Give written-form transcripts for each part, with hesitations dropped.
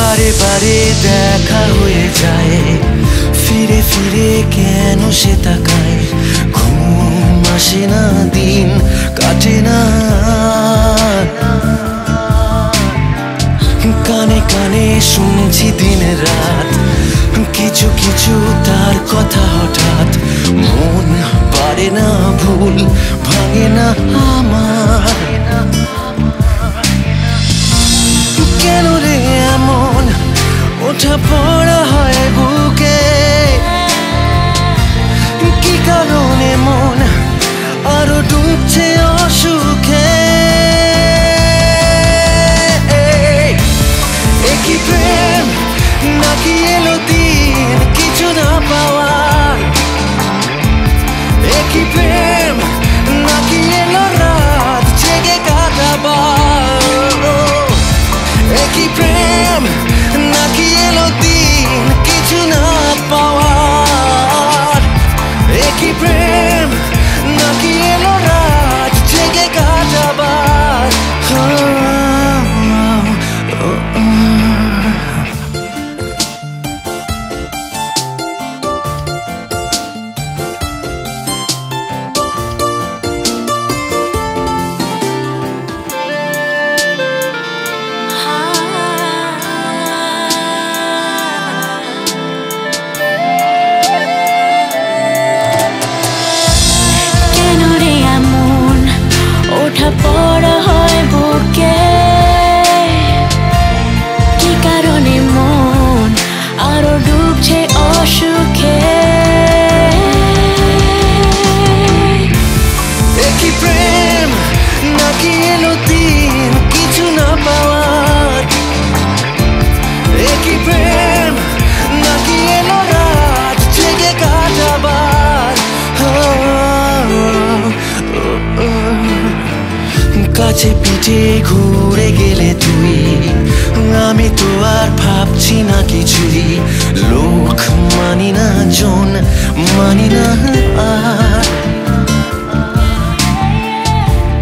বারে বারে দেখা হয়ে যায়, ফিরে ফিরে কেন সে তাকায়। ঘুম আসে না, দিন কাটে না, কানে কানে শুনছি দিন রাত কিছু কিছু তার কথা। হঠাৎ মন পারে না, ভুল ভাঙে না আমার। কেন রে এমন ওঠা পড়া হয় বুকে, কি কারণে মন আরো ডুবছে অসুখে। একই প্রেম নাকি এলো দিন কিছু না পাওয়ার, একই প্রেম নাকি এলো রাত জেগে কাটাবার। একই প্রেম নাকি এলো দিন কিছু না পাওয়ার, একই প্রেম নাকি এলো রাত জেগে কাটাবার। পড়া হয় বুকে, কি কারণে মন আরো ডুবছে অসুখে। একই প্রেম নাকি এলো দিন কিছু না পাওয়ার, একই প্রেম নাকি এলো রাত জেগে কাটাবার। কাছে পিঠে ঘুরে গেলে তুই, আমি তো আর ভাবছি না কিছুই। লোক মানি না, জন মানি না আর।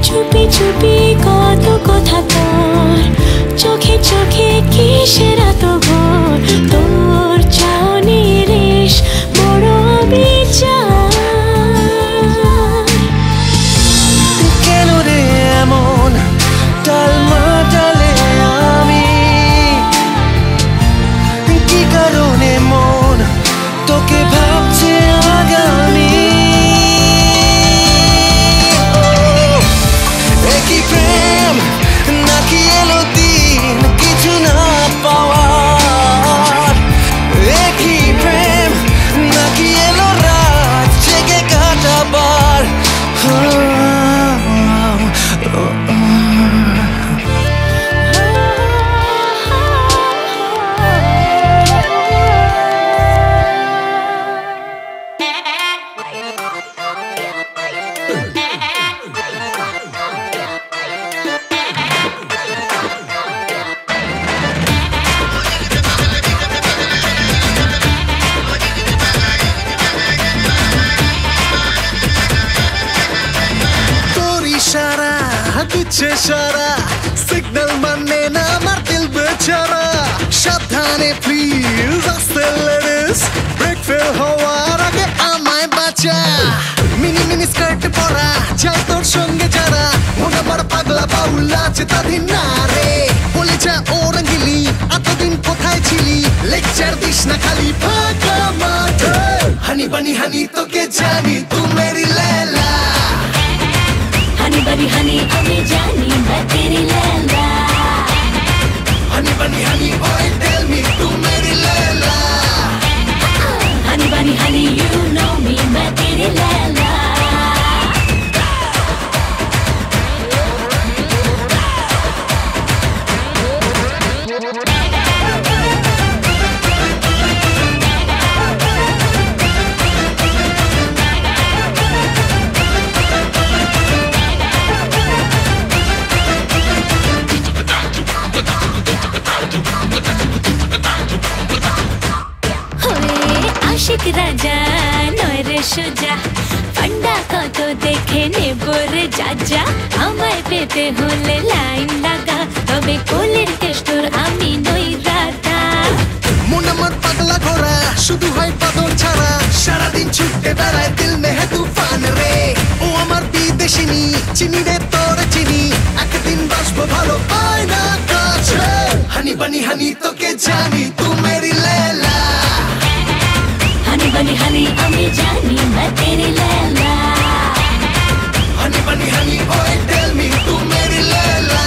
চুপি চুপি কত কথা তোর, চোখে চোখে কিসের এত ঘোর। তোর চাউনির রেশ বড় বিচার। কেন রে এমন টালমাটালে আমি, কি কারণে মন তোকে ভাবছে আগামী। একই প্রেম নাকি এলো দিন কিছু না পাওয়ার, একই প্রেম নাকি এলো রাত জেগে কাটাবার। দিচ্ছে সারা সিগন্যাল মানে না আমার দিল বেচারা। সাবধানে প্লিজ আস্তে লেডিস, ব্রেক ফেল হওয়ার আগে আমায় বাঁচা। মিনি মিনি স্কার্ট পরা যায় তোর সঙ্গে যারা, মনে বড় পাগলা বাউলা চেতাধীন না রে। বলে যা ও রঙ্গিলি এতদিন কোথায় ছিলি, লেকচার দিস না খালি ফাঁকা মাঠে। হানি বানি হানি তোকে জানি তু মেরি লেলা, हनी बनी हनी हमें जानी मैं तेरी लैला। हनी बनी हनी boy tell me तू मेरी लैला। हनी बनी हनी you know me मैं तेरी लैला। আশিক রাজা নয় রে সোজা, পান্ডা কত দেখে নেব রে যাজা। আমায় পেতে হলে লাইন লাগা, তবে কোলের কেষ্টর আমি নই রাধা। ভরা শুধু হয় বদল ছাড়া সারাদিন ছুটে বেড়ায় দিল মে হ্যায় তুফান রে ও আমার বিদেশিনী চিনি রে তোর চিনি একদিন বাসবো ভালো পায় না কাছে হানি বানি হানি তোকে জানি তু মেরি লেলা हनी बनी हनी আমি জানি मैं तेरी लैला हनी बनी हनी ओए टेल मी तू मेरी लैला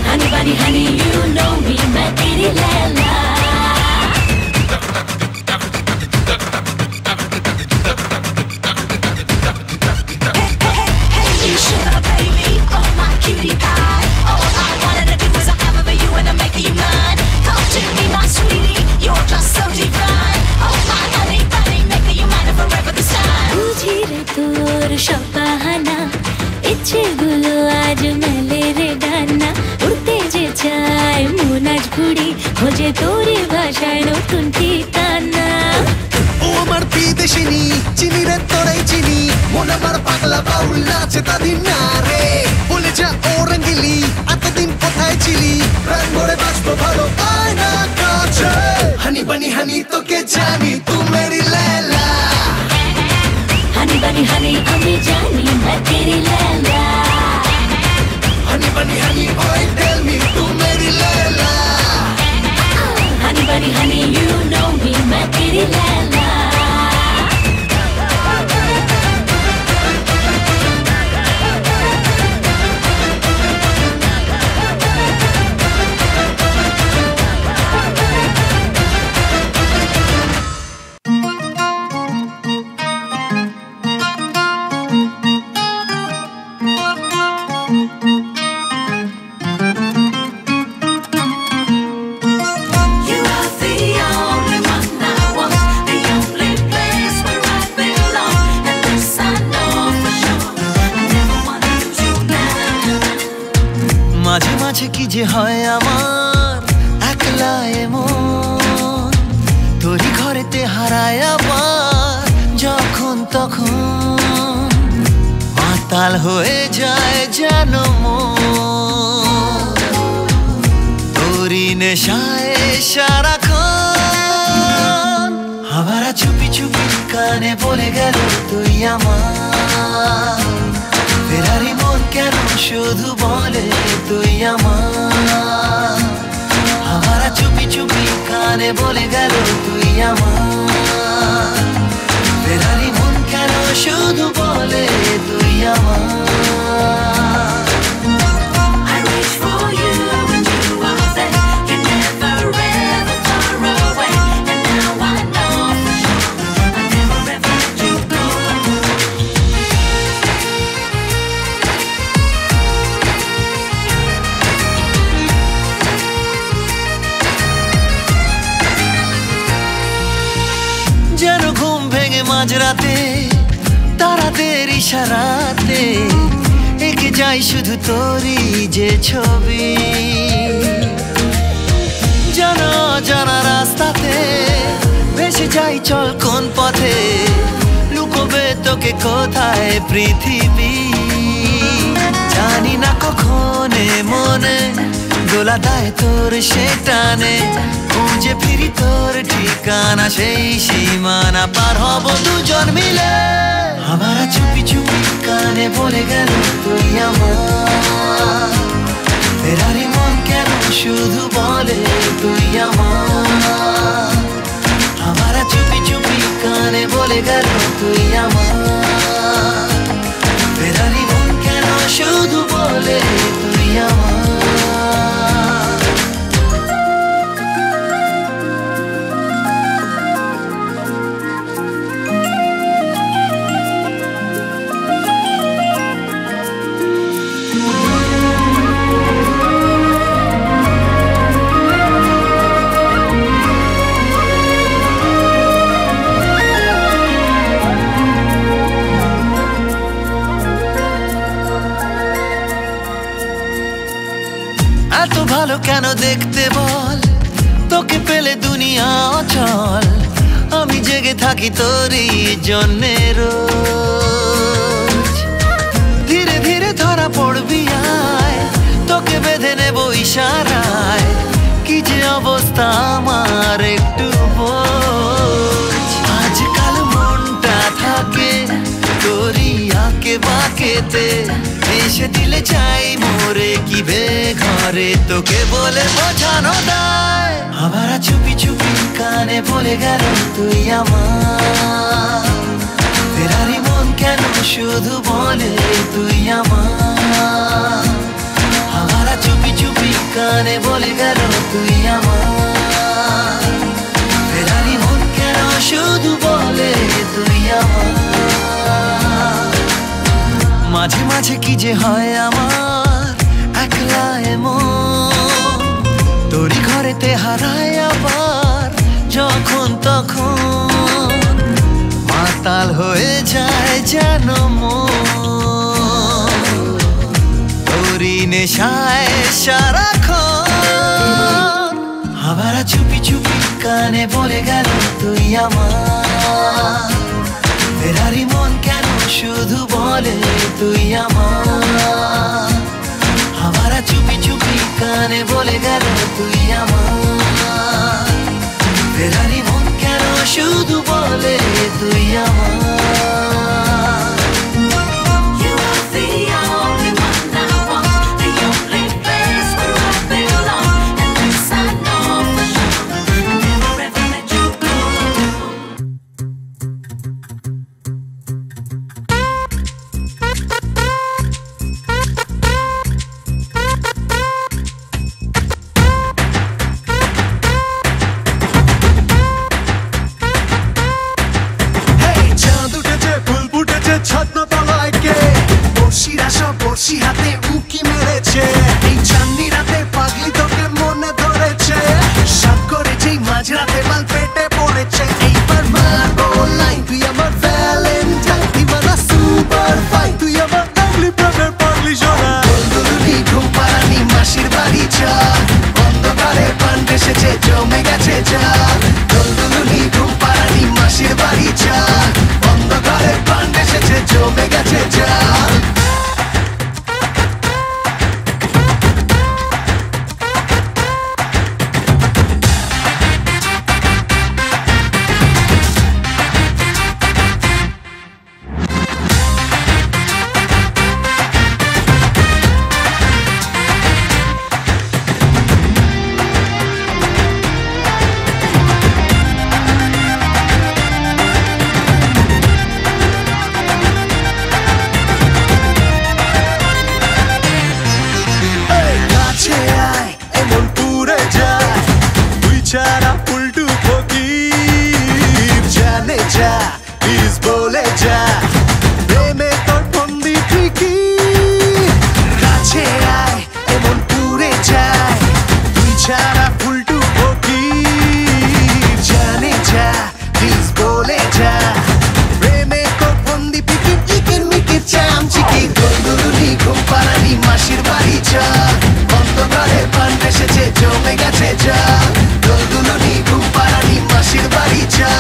हनी बनी हनी you know me मैं तेरी Laila Hey sugar baby oh my cutie pie all I wanted to do was have over you and I'm making you mine come to me my sweetie you're just so divine oh my honey bunny making you mine forever this time বুঝি রে তোর সব বাহানা ইচ্ছেগুলো আজ মেলে রে ডানা উড়তে যে চায় মন আজ ঘুড়ি খোঁজে তোরে ভাষায় নতুন ঠিকানা ও আমার বিদেশিনী চিনি রে তোরাই চিনি মন আমার পাগলা বাউল নাচে তাদিন না রে বলে যা ও রঙ্গিলি এতদিন কোথায় ছিলি প্রাণ ভরে বাসবো ভালো পায় না কাছে হানি বানি হানি তোকে জানি তু মেরি লেলা हनी बनी हनी আমি জানি मैं तेरी लैला हनी बनी हनी ओए टेल मी तू मेरी लैला हनी बनी हनी you know me मैं तेरी Laila You are the only one I want, the only place where I belong, and this I know for sure. I never wanna lose you now. মাঝে মাঝে কি যে হয় আমার একলা এমন তোরই ঘরেতে হারায় আবার যখন তখন মাতাল হয়ে যায় যেন মন তোরই নেশায় সারাক্ষণ আবার চুপি চুপি কানে বলে গেল তুই আমার ফেরারি মন কেন শুধু বলে তুই আমার আবার চুপি চুপি কানে বলে গেল তুই আমার ফেরারি মন কেন শুধু বলে তুই আমার I reach for you when you are there. You're never ever far away, and now I know for sure. I never ever let you go. যেন ঘুম ভেঙে মাঝরাতে তারাদের ইশারাতে এঁকে যাই শুধু তোরই যে ছবি জানা জানা রাস্তাতে ভেসে যাই চল কোন পথে লুকোবে তোকে কোথায় পৃথিবী জানি না কখন মনে দোলা দেয় তোর সে টানে খুঁজে ফিরি তোর ঠিকানা সেই সীমানা পার হব দুজন মিলে আমার চুপি চুপি কানে বলে গেল তুই আমার ফেরারি মন কেন শুধু বলে তুই আমার চুপি চুপি কানে বলে গেল তুই আমার ফেরারি মন কেন শুধু বলে তুই আমার এত ভালো কেন দেখতে বল তোকে পেলে দুনিয়া অচল আমি জেগে থাকি তোরই জন্যে রোজ ধীরে ধীরে ধরা পড়বি আয় তোকে বেঁধে নেব ইশারায় কি যে অবস্থা আমার একটু আঁকে বাঁকেতে এসে দিলে চাই মোরে কি বে ঘরে তোকে বলে বোঝানো দায় আবার চুপি চুপি কানে বলে গেল তুই আমার ফেরারি মন কেন শুধু বলে তুই আমার আবার চুপি চুপি কানে বলে গেল তুই আমার ফেরারি মন কেন শুধু বলে তুই আমার মাঝে মাঝে কি যে হয় আমার একলা এমন তোরই ঘরেতে হারায় আবার যখন তখন মাতাল হয়ে যায় যেন মন তোরই নেশায় সারাক্ষণ আবার চুপি চুপি কানে বলে গেল তুই আমার ফেরারি মন কেন শুধু বলে তুই আমার আবার চুপি চুপি কানে বলে গেল তুই আমার ফেরারি মন কেন শুধু বলে তুই আমার You are the only one I want, the only place where I belong, and this I know for sure. I'll never ever let you go. চাঁদ উঠেছে ফুল ফুটেছে ছদ্মতলায় কে বর্ষিরা সব বর্ষি হাতে উকি মেরেছে এই চাঁদনি রাতে পাগলি তোকে মনে ধরেছে সাত করে যেই মাঝরাতে মাল পেটে পড়েছে এইবার মারবো লাইন তুই আমার ভ্যালেন্টাইন দিবানা সুপার ফাইন তুই আমার আগলি প্রেমের পাগলি সোনা দুলদুলি ঘুম পাড়ানি মাসির বাড়ি চা অন্ধকারে পান এসেছে জমে গেছে যা দুলদুলি ঘুম পাড়ানি মাসির বাড়ি চা অন্ধকারে পান এসেছে জমে গেছে যা কাছে আয় এমন পুরে যায় তুই ছাড়া উল্টু ফকির জানে যা প্লিজ বলে যা প্রেমে তোর বন্দি ঠিকই কাছে আয় এমন পুরে যায় তুই ছাড়া উল্টু ফকির জানে যা প্লিজ বলে যা প্রেমে তোর বন্দি পিকির ইকির মিকির চামচিকি দুলদুলি ঘুম পাড়ানি মাসির বাড়ি চা অন্ধকারে পান এসেছে জমে গেছে যা দুলদুলি ঘুম পাড়ানি মাসির বাড়ি চা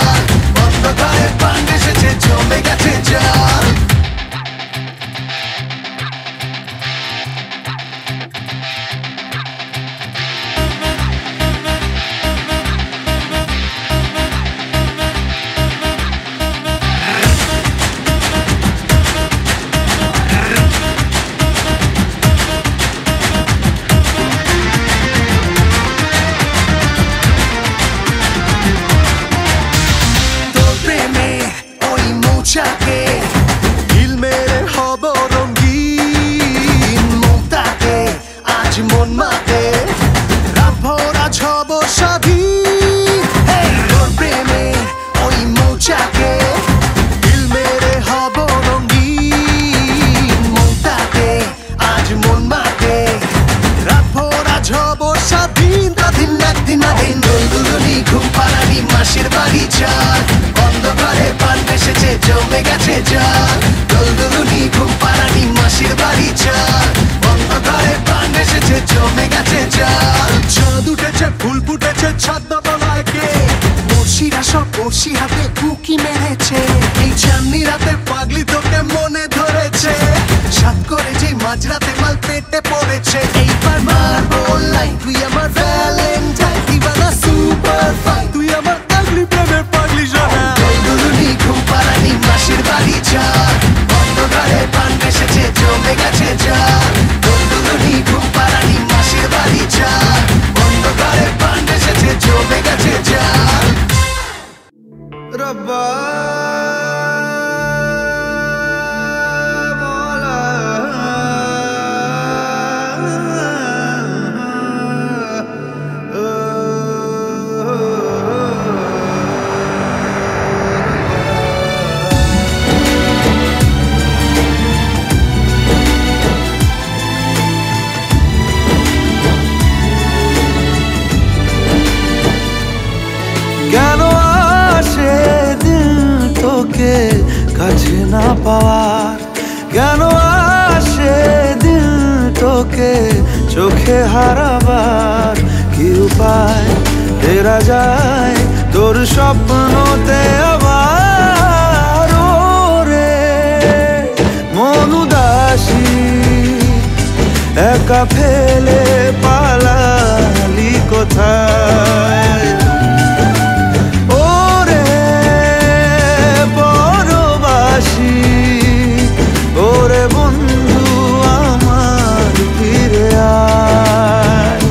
অন্ধকারে পান এসেছে জমে গেছে যা তোর প্রেমে ওই মৌচাকে হিল মেরে হব রঙিন মমতাকে আজ মন মাতে রাত ভরা ছব স্বাধীন তোর প্রেমে ওই মৌচাকে হিল মেরে হব রঙিন মমতাকে আজ মন মাতে রাত ভরা ছব স্বাধীন দিন একদিন দিন দুলদুলি ঘুম পাড়ানি মাসির বাড়ি চা অন্ধকারে পান এসেছে জমে গেছে যা দুলদুলি ঘুম পাড়ানি মাসির বাড়ি চা অন্ধকারে পান এসেছে জমে গেছে যা চাঁদ উঠেছে ফুল ফুটেছে ছদ্মতলায় কে বর্ষিরা সব বর্ষি হাতে উকি মেরেছে এই চাঁদনি রাতে পাগলি তোকে মনে ধরেছে সাত করে যেই মাঝরাতে মাল পেটে পড়েছে এইবার মারবো লাইন তুই আমার ভ্যালেন্টাইন দিবানা সুপার ফাইন তুই আমার আগলি প্রেমের পাগলি সোনা দুলদুলি ঘুম পাড়ানি মাসির বাড়ি চা অন্ধকারে পান পাওয়ার কেন আসে দিল তোকে চোখে হারাবার কি উপায় ফেরা যায় তোর স্বপ্নতে আবার রে মন উদাসী একা ফেলে পালালি কোথায় ওরে পরবাসী ওরে বন্ধু আমার ফিরে আয়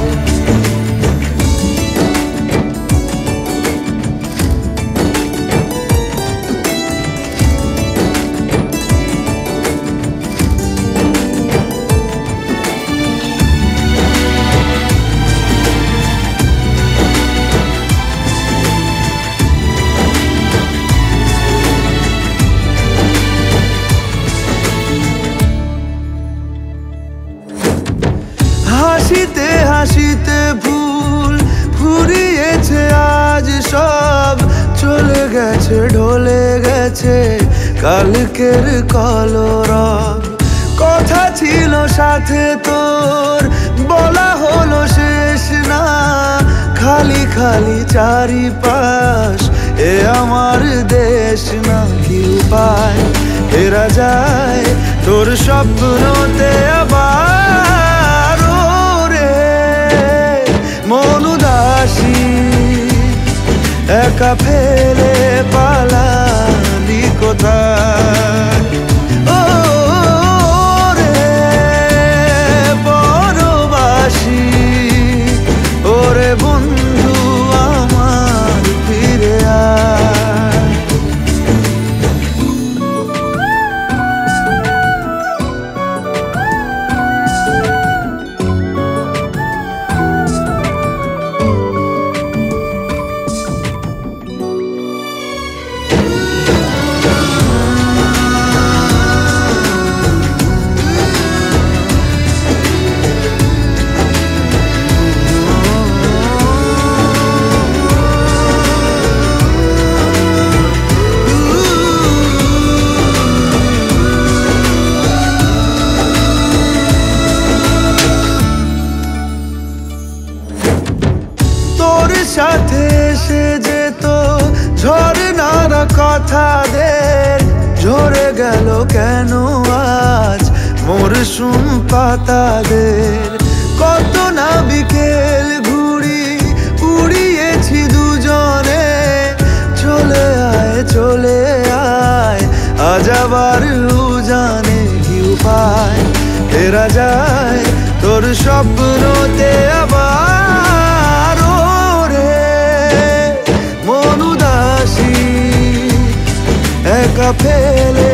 হাসিতে হাসিতে ভুল ফুরিয়েছে আজ সব চলে গেছে ঢলে গেছে কালকের কলরব কথা ছিল সাথে তোর বলা হলো শেষ না খালি খালি চারিপাশ এ আমার দেশ না কি উপায় ফেরা যায় তোর স্বপ্নতে আবার মন উদাসী একা ফেলে পালালি কোথায় ও রে পরবাসী ওরে বন্ধু আমার ফিরে আয় সাথে এসে যেত ঝরনার কথাদের ঝরে গেল কেন আজ মরশুম পাতাদের কত না বিকেল ঘুড়ি উড়িয়েছি দুজনে চলে আয় আজ আবার উজানে কি উপায় ফেরা যায় তোর স্বপ্নতে আবার মন উদাসী একা ফেলে